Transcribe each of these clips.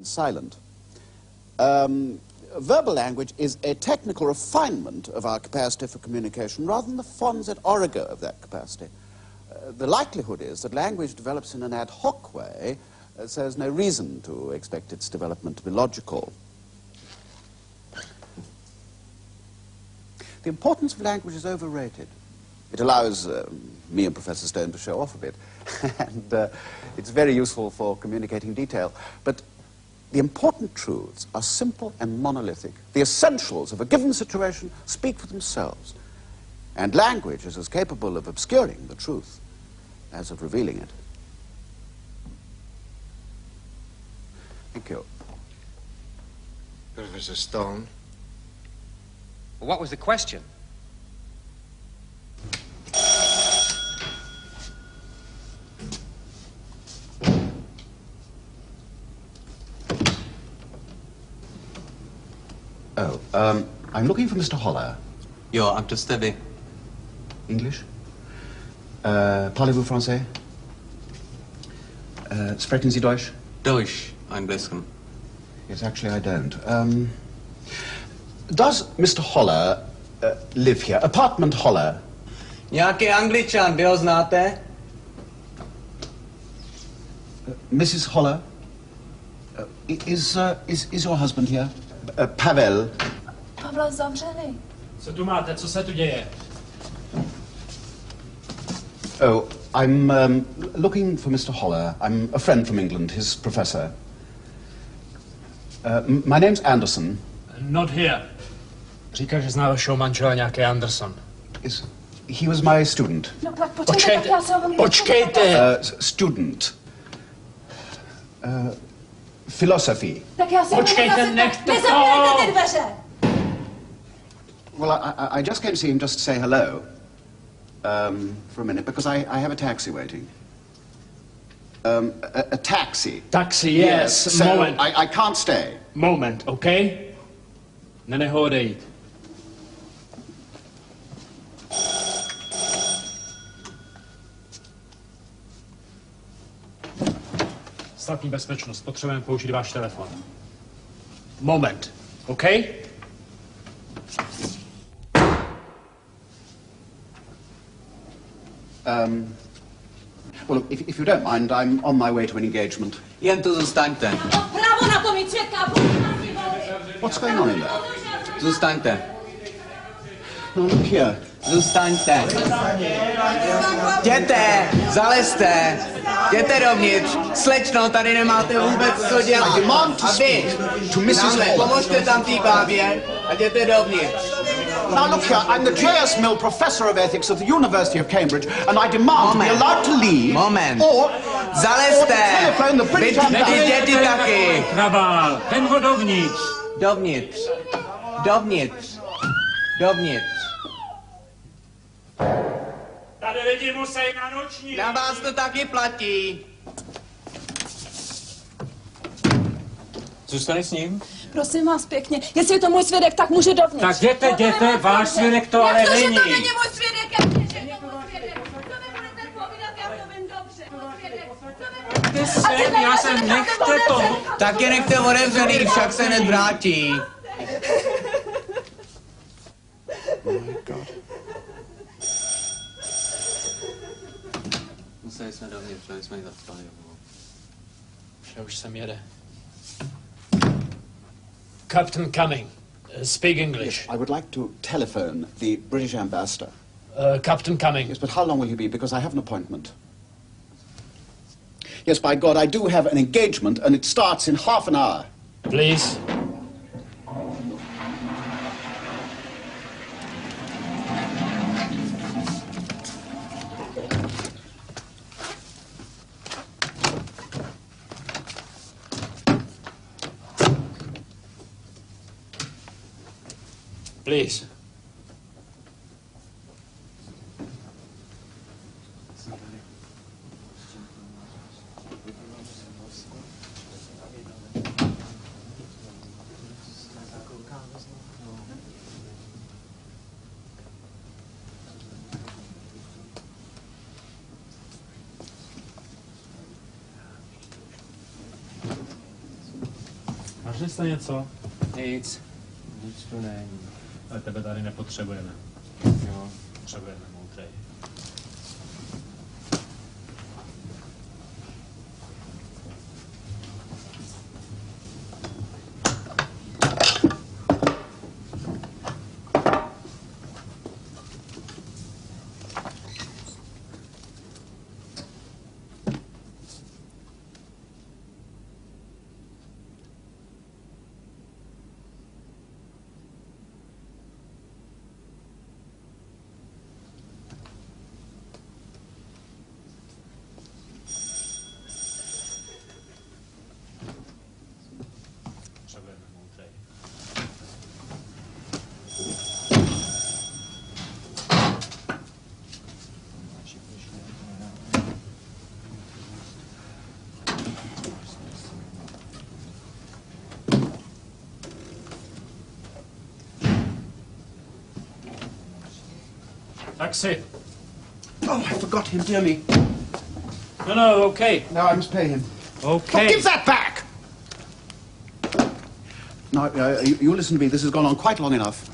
silent. Verbal language is a technical refinement of our capacity for communication rather than the fons et origo of that capacity. The likelihood is that language develops in an ad hoc way, so there's no reason to expect its development to be logical. The importance of language is overrated. It allows me and Professor Stone to show off a bit, and it's very useful for communicating detail. But the important truths are simple and monolithic. The essentials of a given situation speak for themselves. And language is as capable of obscuring the truth as of revealing it. Thank you. Professor Stone. Well, what was the question? Oh, I'm looking for Mr. Holler. Jo, a kdo jste vy? English? Parlez-vous français? Sprechen Sie Deutsch? Deutsch, anglicky. Yes, actually I don't. Does Mr. Holler live here? Apartment Holler? Nějaký Angličan, vy ho znáte? Mrs. Holler? Is your husband here? Pavel. Pavla zavřeli. Co tu máte? Co se tu děje? Oh, I'm looking for Mr. Holler. I'm a friend from England, his professor. My name's Anderson. Not here. Říká, že zná vašeho manžela nějaký Anderson. He was my student. No tak počkejte, tak já se ho Počkejte! Student. Philosophy. Tak já se Počkejte, nechte to! Nezavírejte ty dveře! Well, I just came to see him just to say hello. For a minute, because I have a taxi waiting. A taxi. Taxi, yes. So Moment. I can't stay. Moment, OK? Nenech ho odejít. Státní bezpečnost. Potřebujeme použít váš telefon. Moment, OK? Well, look, if you don't mind, I'm on my way to an engagement. Jen tu zůstaňte. Právo na to mít svědka! What's going on in there? Zůstaňte. No, look here. Zůstaňte. Jděte, zalezte. Jděte dovnitř. Slečno, tady nemáte vůbec co dělat. A vy, tamhle, pomožte tam té bábě a jděte dovnitř. Now look here, I'm the J.S. Mill Professor of Ethics at the University of Cambridge, and I demand to be allowed to leave. Moment. Or zalezte. telephone the British Vy děti taky. Krabál, ten ho dovnitř. Dovnitř. Dovnitř. Dovnitř. Tady lidi musí na noční. Na vás to taky platí. Zůstaneš s ním? Prosím vás pěkně, jestli je to můj svědek, tak může dovnitř. Tak jděte, váš svědek to ale Jak to, není. že to není můj svědek, jak to, že to můj svědek? To mi budete povídat, já to vím dobře. Můj svědek. Já jsem nechte to. Tak je nechte otevřený, však se hned vrátí. Museli jsme dovnitř, aby jsme ji zaspali. Že už sem jede. Captain Cumming, speak English. I would like to telephone the British ambassador. Captain Cumming. Yes, but how long will he be? Because I have an appointment. Yes, by God, I do have an engagement, and it starts in half an hour. Please. Please. Našli jste něco? Nic. Nic tu není. Ale tebe tady nepotřebujeme. Jo. Potřebujeme moudrej. Potřebujeme moudrej. Taxi. Oh, I forgot him, dear me. No, okay. Now I must pay him. Okay. Oh, give that back! Now, you listen to me. This has gone on quite long enough.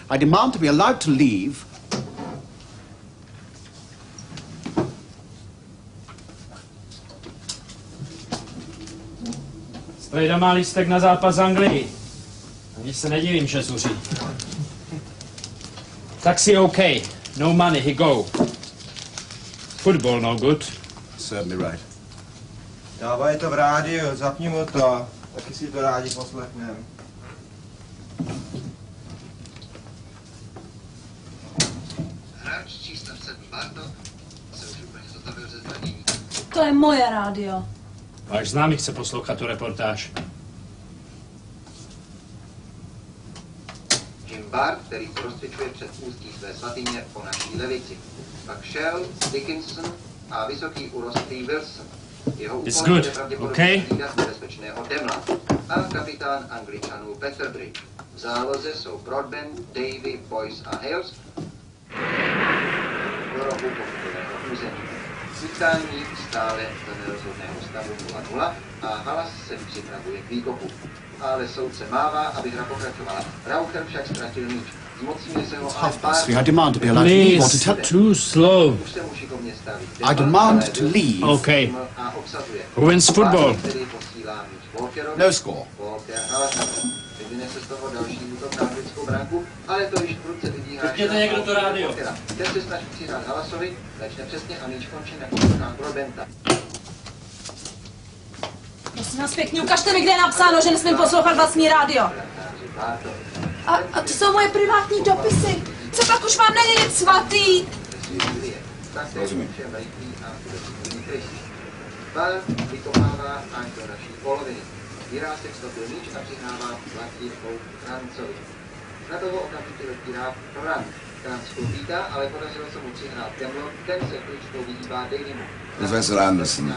I demand to be allowed to leave. Strejda má lístek na zápas Anglii. Ani se nedivím, že zuří. Taxi okay. No money, he go. Football no good. Certainly right. Dávaj to v rádiu, zapni mu to. Taky si to rádi poslechnem. Hráč číslem 7 Bardo se už úplně zotavil ze zranění. To je moje rádio. Váš známý chce poslouchat tu reportáž. Jim Bard, který prostřičuje před ústí své svatyně po naší levici. Pak Shell, Dickinson a vysoký urostlý Wilson. Jeho It's úkolem good, je pravděpodobně okay? hlídat nebezpečného Demla. A kapitán Angličanů Petherbridge. V záloze jsou Broadbent, Davy, Boyce a Hales. Do rohu pokutového území. Utkání stále do nerozhodného stavu 0-0 a Halas se připravuje k výkopu. Ale soudce mává, aby hra pokračovala. Raucher však ztratil míč. Zmocňuje se ho ale pár... I demand to be allowed to leave or to tell... too slow. Už se mu šikovně staví. I demand to leave. Okay. A obsazuje. Who wins football? Tedy posílá míč Walkerovi. No score. Walker Halasovi. Vyvine se z toho další útok na anglickou branku, ale to již prudce vybíhá... Vypněte někdo to rádio. Ten se snaží přihrát Halasovi, začne přesně a míč končí na koncovkách Broadbenta. Prosím vás pěkně, ukažte mi, kde je napsáno, že nesmím poslouchat vlastní rádio. A to jsou moje privátní dopisy. Co pak už vám není nic svatý? Rozumím. Bard vykopává až do naší poloviny. Jirásek stopil míč a přihrává platívkou Francovi. Na toho okamžitě dotírá Frank. Franc vítá, ale podařilo se mu přihrát Demlo, ten se kličkou vyhýbá Dalymu. Professor Anderson,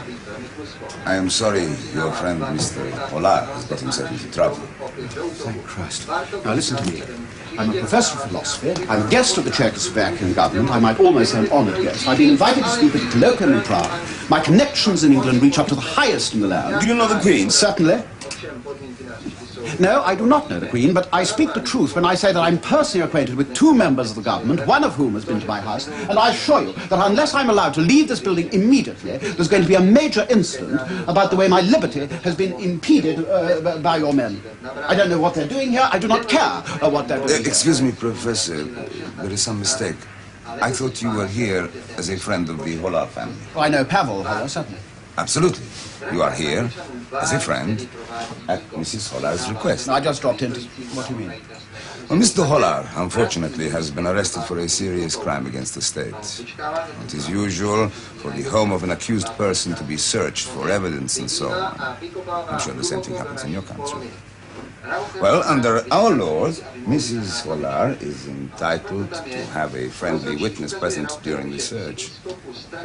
I am sorry your friend Mr. Hollard has got himself into trouble. Thank Christ. Now listen to me. I'm a professor of philosophy. I'm a guest of the Czechoslovakian government. I might almost say an honoured guest. I've been invited to speak at a colloquium in Prague. My connections in England reach up to the highest in the land. Do you know the Queen? Certainly. No, I do not know the Queen, but I speak the truth when I say that I'm personally acquainted with two members of the government, one of whom has been to my house, and I assure you that unless I'm allowed to leave this building immediately, there's going to be a major incident about the way my liberty has been impeded by your men. I don't know what they're doing here. I do not care what they're doing. Excuse me, Professor. There is some mistake. I thought you were here as a friend of the Hollard family. Oh, I know Pavel, certainly. Absolutely. You are here as a friend at Mrs. Hollard's request. No, I just dropped in to... What do you mean? Well, Mr. Hollard, unfortunately, has been arrested for a serious crime against the state. It is usual for the home of an accused person to be searched for evidence and so on. I'm sure the same thing happens in your country. Well, under our laws, Mrs. Hollard is entitled to have a friendly witness present during the search.